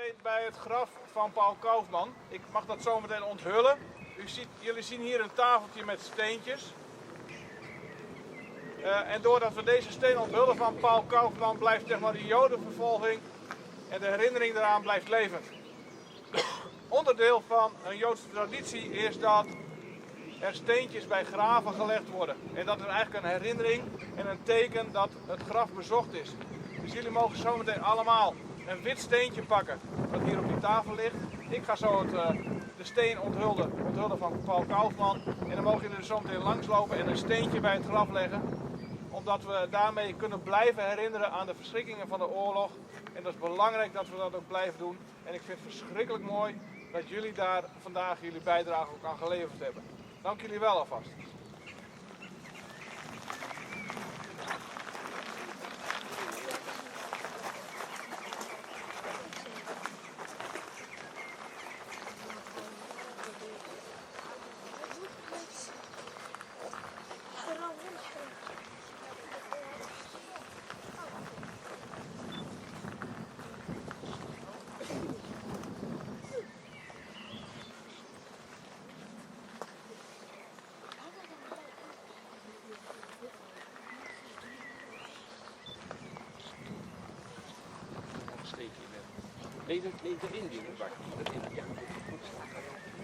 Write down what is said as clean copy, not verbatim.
zijn bij het graf van Paul Kaufman. Ik mag dat zo meteen onthullen. Jullie zien hier een tafeltje met steentjes. En doordat we deze steen onthullen van Paul Kaufman blijft zeg maar de Jodenvervolging en de herinnering eraan blijft levend. Onderdeel van een Joodse traditie is dat er steentjes bij graven gelegd worden. En dat is eigenlijk een herinnering en een teken dat het graf bezocht is. Dus jullie mogen zo meteen allemaal een wit steentje pakken dat hier op die tafel ligt. Ik ga zo de steen onthullen van Paul Kaufman. En dan mogen jullie er zo meteen langslopen en een steentje bij het graf leggen. Omdat we daarmee kunnen blijven herinneren aan de verschrikkingen van de oorlog. En dat is belangrijk dat we dat ook blijven doen. En ik vind het verschrikkelijk mooi dat jullie daar vandaag jullie bijdrage ook aan geleverd hebben. Dank jullie wel alvast. Nee, erin die bak. Ja, goed.